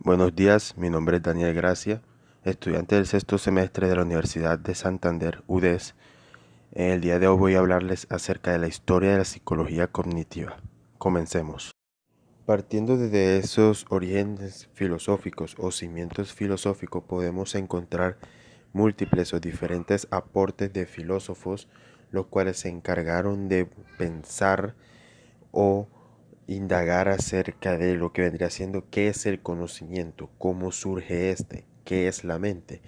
Buenos días, mi nombre es Daniel Gracia, estudiante del sexto semestre de la Universidad de Santander, UDES. En el día de hoy voy a hablarles acerca de la historia de la psicología cognitiva. Comencemos. Partiendo desde esos orígenes filosóficos o cimientos filosóficos podemos encontrar múltiples o diferentes aportes de filósofos, los cuales se encargaron de pensar o indagar acerca de lo que vendría siendo qué es el conocimiento, cómo surge este, qué es la mente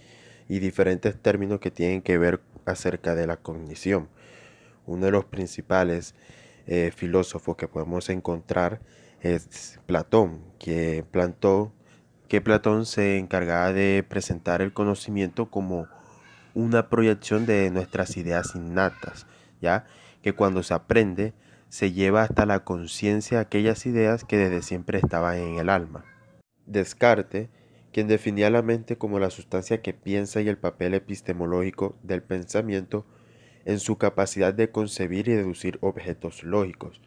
y diferentes términos que tienen que ver acerca de la cognición. Uno de los principales filósofos que podemos encontrar es Platón, que Platón se encargaba de presentar el conocimiento como una proyección de nuestras ideas innatas, ¿ya? Que cuando se aprende se lleva hasta la conciencia aquellas ideas que desde siempre estaban en el alma. Descartes, quien definía la mente como la sustancia que piensa y el papel epistemológico del pensamiento en su capacidad de concebir y deducir objetos lógicos,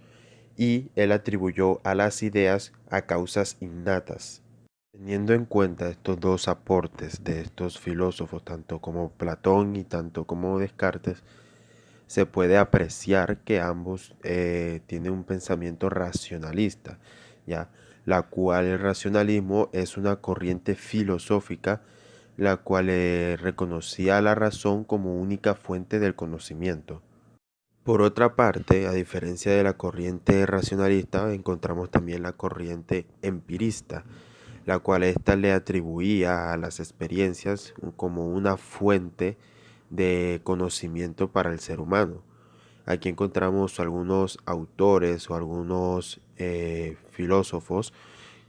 y él atribuyó a las ideas a causas innatas. Teniendo en cuenta estos dos aportes de estos filósofos, tanto como Platón y tanto como Descartes, se puede apreciar que ambos tienen un pensamiento racionalista, ¿ya? La cual el racionalismo es una corriente filosófica la cual reconocía a la razón como única fuente del conocimiento. Por otra parte, a diferencia de la corriente racionalista, encontramos también la corriente empirista, la cual ésta le atribuía a las experiencias como una fuente de conocimiento para el ser humano. Aquí encontramos algunos autores o algunos filósofos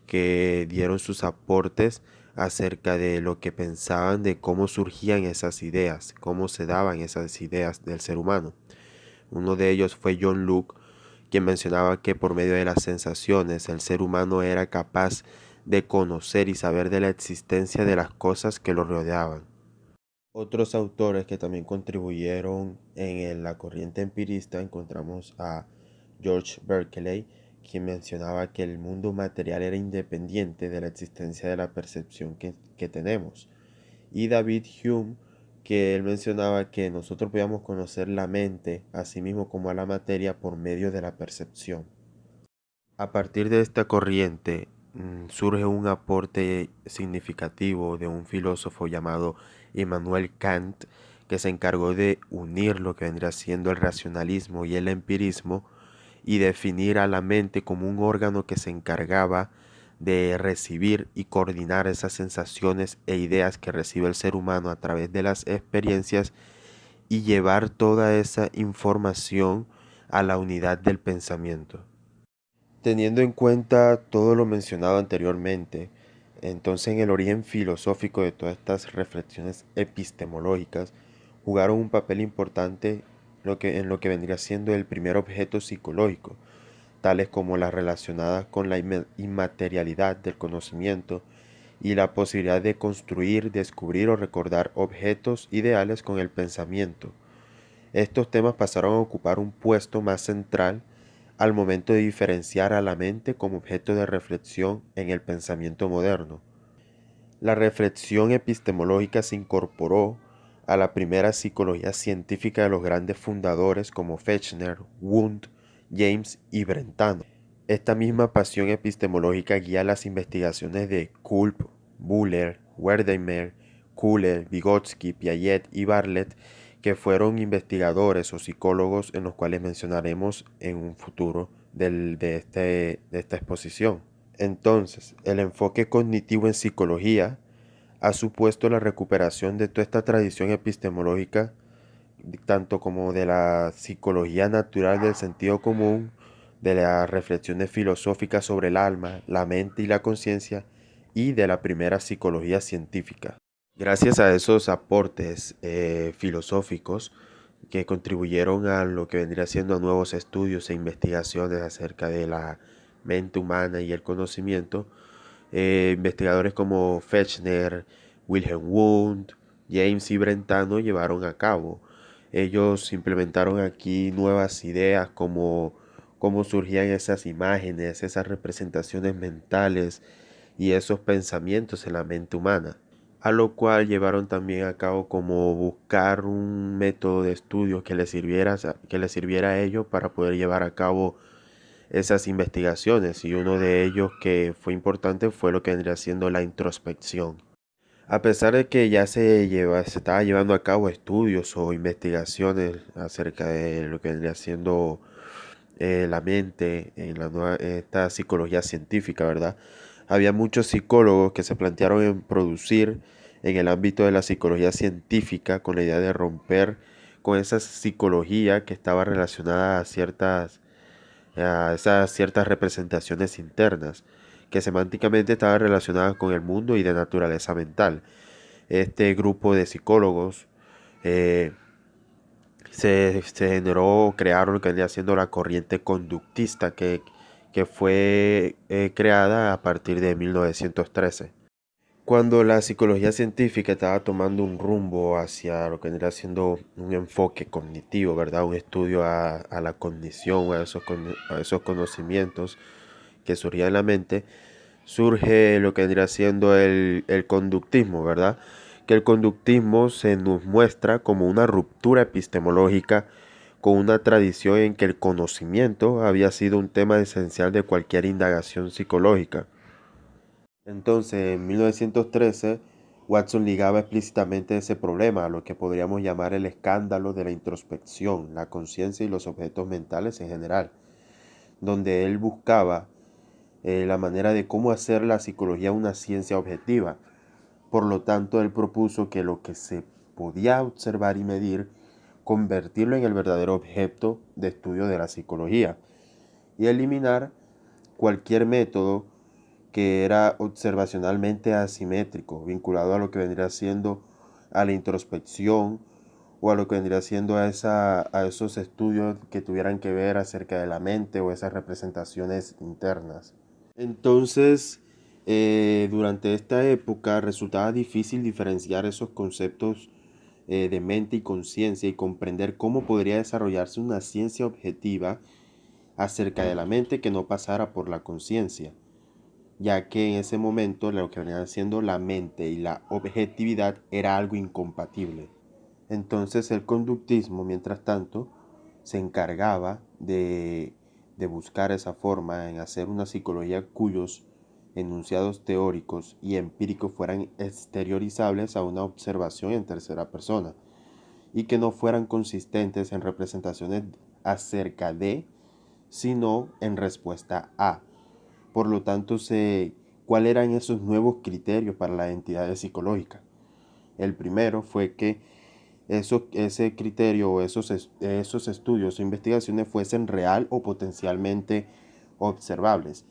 que dieron sus aportes acerca de lo que pensaban de cómo surgían esas ideas, cómo se daban esas ideas del ser humano. Uno de ellos fue John Locke, quien mencionaba que por medio de las sensaciones el ser humano era capaz de conocer y saber de la existencia de las cosas que lo rodeaban. Otros autores que también contribuyeron en la corriente empirista encontramos a George Berkeley, quien mencionaba que el mundo material era independiente de la existencia de la percepción que tenemos. Y David Hume, que él mencionaba que nosotros podíamos conocer la mente, así mismo como a la materia, por medio de la percepción. A partir de esta corriente surge un aporte significativo de un filósofo llamado Immanuel Kant, que se encargó de unir lo que vendría siendo el racionalismo y el empirismo y definir a la mente como un órgano que se encargaba de recibir y coordinar esas sensaciones e ideas que recibe el ser humano a través de las experiencias y llevar toda esa información a la unidad del pensamiento. Teniendo en cuenta todo lo mencionado anteriormente, entonces en el origen filosófico de todas estas reflexiones epistemológicas jugaron un papel importante en lo que vendría siendo el primer objeto psicológico, tales como las relacionadas con la inmaterialidad del conocimiento y la posibilidad de construir, descubrir o recordar objetos ideales con el pensamiento. Estos temas pasaron a ocupar un puesto más central al momento de diferenciar a la mente como objeto de reflexión en el pensamiento moderno. La reflexión epistemológica se incorporó a la primera psicología científica de los grandes fundadores como Fechner, Wundt, James y Brentano. Esta misma pasión epistemológica guía las investigaciones de Kulp, Buller, Wertheimer, Kuhler, Vygotsky, Piaget y Bartlett, que fueron investigadores o psicólogos en los cuales mencionaremos en un futuro de esta exposición. Entonces, el enfoque cognitivo en psicología ha supuesto la recuperación de toda esta tradición epistemológica, tanto como de la psicología natural del sentido común, de las reflexiones filosóficas sobre el alma, la mente y la conciencia, y de la primera psicología científica. Gracias a esos aportes filosóficos que contribuyeron a lo que vendría siendo nuevos estudios e investigaciones acerca de la mente humana y el conocimiento, investigadores como Fechner, Wilhelm Wundt, James y Brentano llevaron a cabo. Ellos implementaron aquí nuevas ideas como cómo surgían esas imágenes, esas representaciones mentales y esos pensamientos en la mente humana, a lo cual llevaron también a cabo como buscar un método de estudio que les sirviera a ellos para poder llevar a cabo esas investigaciones, y uno de ellos que fue importante fue lo que vendría siendo la introspección. A pesar de que ya se estaba llevando a cabo estudios o investigaciones acerca de lo que vendría siendo la mente en esta psicología científica, ¿verdad? Había muchos psicólogos que se plantearon en producir en el ámbito de la psicología científica con la idea de romper con esa psicología que estaba relacionada a esas ciertas representaciones internas que semánticamente estaban relacionadas con el mundo y de naturaleza mental. Este grupo de psicólogos eh, se generó, crearon lo que vendría siendo la corriente conductista que fue creada a partir de 1913. Cuando la psicología científica estaba tomando un rumbo hacia lo que vendría siendo un enfoque cognitivo, ¿verdad? Un estudio a la cognición, a esos conocimientos que surgían en la mente, surge lo que vendría siendo el conductismo, ¿verdad? Que el conductismo se nos muestra como una ruptura epistemológica con una tradición en que el conocimiento había sido un tema esencial de cualquier indagación psicológica. Entonces, en 1913, Watson ligaba explícitamente ese problema a lo que podríamos llamar el escándalo de la introspección, la conciencia y los objetos mentales en general, donde él buscaba la manera de cómo hacer la psicología una ciencia objetiva. Por lo tanto, él propuso que lo que se podía observar y medir, convertirlo en el verdadero objeto de estudio de la psicología y eliminar cualquier método que era observacionalmente asimétrico, vinculado a lo que vendría siendo a la introspección o a lo que vendría siendo a esos estudios que tuvieran que ver acerca de la mente o esas representaciones internas. Entonces, durante esta época resultaba difícil diferenciar esos conceptos de mente y conciencia y comprender cómo podría desarrollarse una ciencia objetiva acerca de la mente que no pasara por la conciencia, ya que en ese momento lo que venían siendo la mente y la objetividad era algo incompatible. Entonces el conductismo, mientras tanto, se encargaba de buscar esa forma en hacer una psicología cuyos enunciados teóricos y empíricos fueran exteriorizables a una observación en tercera persona y que no fueran consistentes en representaciones acerca de, sino en respuesta a. Por lo tanto, ¿cuáles eran esos nuevos criterios para las entidades psicológicas? El primero fue que ese criterio o esos estudios o investigaciones fuesen real o potencialmente observables.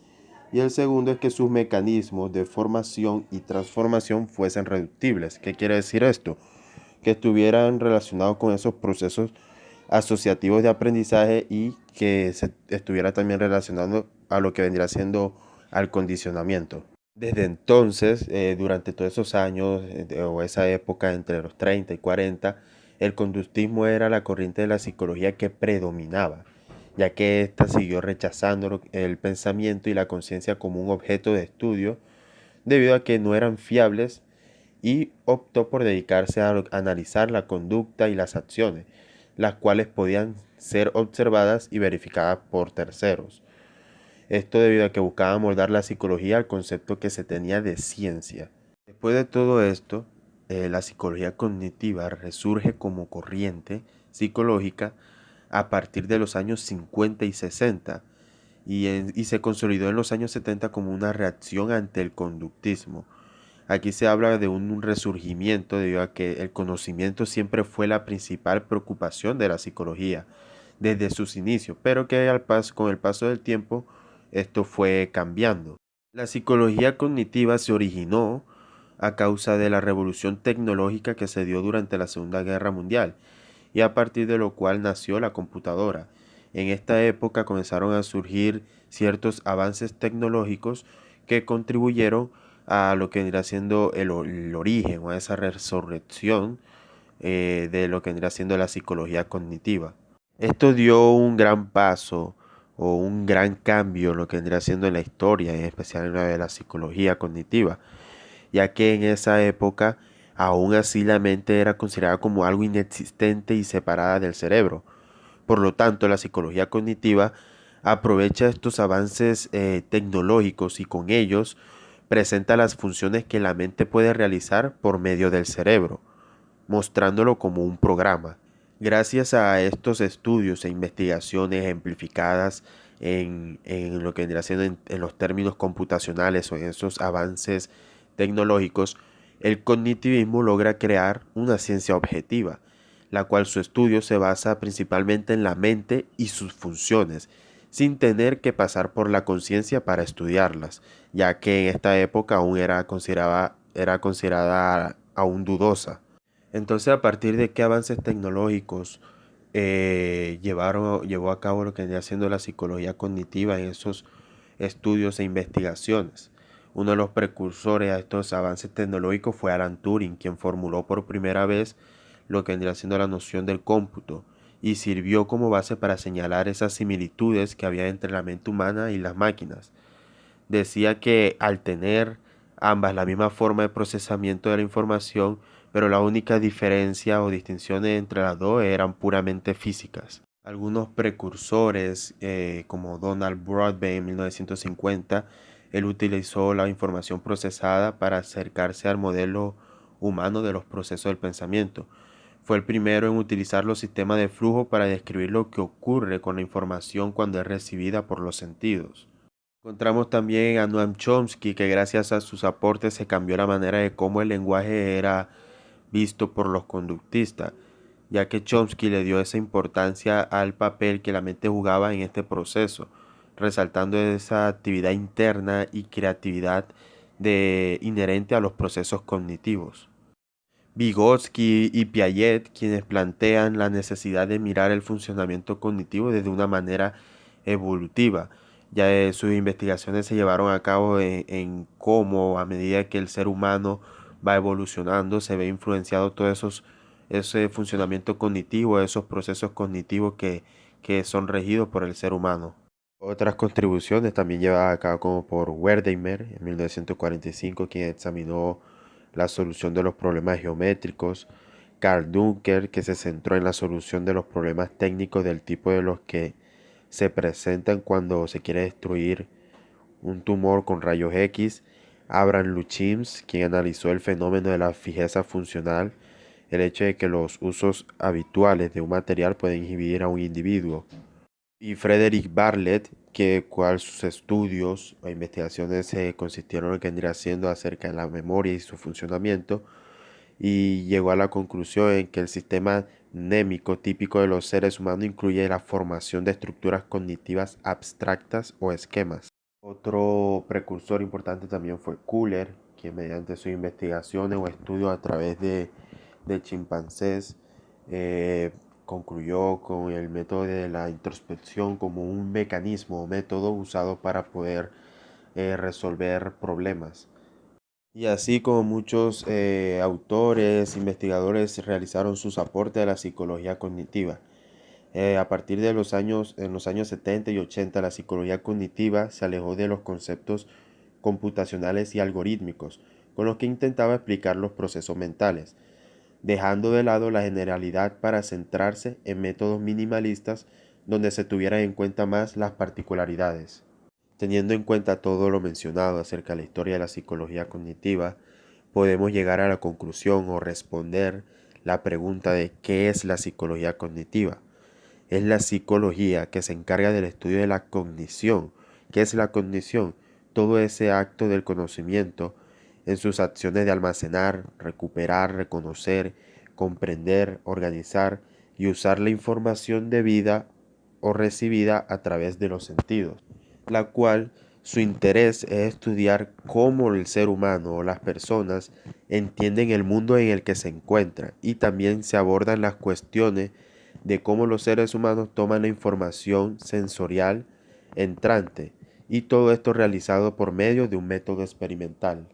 Y el segundo es que sus mecanismos de formación y transformación fuesen reductibles. ¿Qué quiere decir esto? Que estuvieran relacionados con esos procesos asociativos de aprendizaje y que se estuviera también relacionado a lo que vendría siendo al condicionamiento. Desde entonces, durante todos esos años o esa época entre los 30 y 40, el conductismo era la corriente de la psicología que predominaba, ya que ésta siguió rechazando el pensamiento y la conciencia como un objeto de estudio debido a que no eran fiables y optó por dedicarse a analizar la conducta y las acciones, las cuales podían ser observadas y verificadas por terceros. Esto debido a que buscaba moldar la psicología al concepto que se tenía de ciencia. Después de todo esto, la psicología cognitiva resurge como corriente psicológica a partir de los años 50 y 60 y se consolidó en los años 70 como una reacción ante el conductismo. Aquí se habla de un resurgimiento debido a que el conocimiento siempre fue la principal preocupación de la psicología desde sus inicios, pero que con el paso del tiempo esto fue cambiando. La psicología cognitiva se originó a causa de la revolución tecnológica que se dio durante la Segunda Guerra Mundial y a partir de lo cual nació la computadora. En esta época comenzaron a surgir ciertos avances tecnológicos que contribuyeron a lo que vendría siendo el origen o a esa resurrección de lo que vendría siendo la psicología cognitiva. Esto dio un gran paso o un gran cambio en lo que vendría siendo en la historia, en especial en la de la psicología cognitiva, ya que en esa época aún así la mente era considerada como algo inexistente y separada del cerebro. Por lo tanto, la psicología cognitiva aprovecha estos avances tecnológicos y con ellos presenta las funciones que la mente puede realizar por medio del cerebro, mostrándolo como un programa. Gracias a estos estudios e investigaciones ejemplificadas en lo que vendría siendo en los términos computacionales o en esos avances tecnológicos, el cognitivismo logra crear una ciencia objetiva, la cual su estudio se basa principalmente en la mente y sus funciones, sin tener que pasar por la conciencia para estudiarlas, ya que en esta época aún era considerada aún dudosa. Entonces, a partir de qué avances tecnológicos llevó a cabo lo que venía siendo la psicología cognitiva en esos estudios e investigaciones. Uno de los precursores a estos avances tecnológicos fue Alan Turing, quien formuló por primera vez lo que vendría siendo la noción del cómputo y sirvió como base para señalar esas similitudes que había entre la mente humana y las máquinas. Decía que al tener ambas la misma forma de procesamiento de la información, pero la única diferencia o distinciones entre las dos eran puramente físicas. Algunos precursores, como Donald Broadbent en 1950, él utilizó la información procesada para acercarse al modelo humano de los procesos del pensamiento. Fue el primero en utilizar los sistemas de flujo para describir lo que ocurre con la información cuando es recibida por los sentidos. Encontramos también a Noam Chomsky, que gracias a sus aportes se cambió la manera de cómo el lenguaje era visto por los conductistas, ya que Chomsky le dio esa importancia al papel que la mente jugaba en este proceso, resaltando esa actividad interna y creatividad inherente a los procesos cognitivos. Vygotsky y Piaget, quienes plantean la necesidad de mirar el funcionamiento cognitivo desde una manera evolutiva. Ya sus investigaciones se llevaron a cabo en cómo a medida que el ser humano va evolucionando se ve influenciado ese funcionamiento cognitivo, esos procesos cognitivos que son regidos por el ser humano. Otras contribuciones también llevadas a cabo como por Wertheimer en 1945, quien examinó la solución de los problemas geométricos, Carl Dunker, que se centró en la solución de los problemas técnicos del tipo de los que se presentan cuando se quiere destruir un tumor con rayos X, Abraham Luchims, quien analizó el fenómeno de la fijeza funcional, el hecho de que los usos habituales de un material pueden inhibir a un individuo, y Frederick Bartlett, cual sus estudios o investigaciones se consistieron en lo que vendría siendo acerca de la memoria y su funcionamiento, y llegó a la conclusión en que el sistema némico típico de los seres humanos incluye la formación de estructuras cognitivas abstractas o esquemas. Otro precursor importante también fue Kuller, quien mediante sus investigaciones o estudios a través de chimpancés eh, concluyó con el método de la introspección como un mecanismo o método usado para poder resolver problemas. Y así como muchos autores, investigadores realizaron sus aportes a la psicología cognitiva. A partir de en los años 70 y 80, la psicología cognitiva se alejó de los conceptos computacionales y algorítmicos, con los que intentaba explicar los procesos mentales, dejando de lado la generalidad para centrarse en métodos minimalistas donde se tuvieran en cuenta más las particularidades. Teniendo en cuenta todo lo mencionado acerca de la historia de la psicología cognitiva, podemos llegar a la conclusión o responder la pregunta de ¿qué es la psicología cognitiva? Es la psicología que se encarga del estudio de la cognición. ¿Qué es la cognición? Todo ese acto del conocimiento en sus acciones de almacenar, recuperar, reconocer, comprender, organizar y usar la información debida o recibida a través de los sentidos, la cual su interés es estudiar cómo el ser humano o las personas entienden el mundo en el que se encuentran, y también se abordan las cuestiones de cómo los seres humanos toman la información sensorial entrante, y todo esto realizado por medio de un método experimental.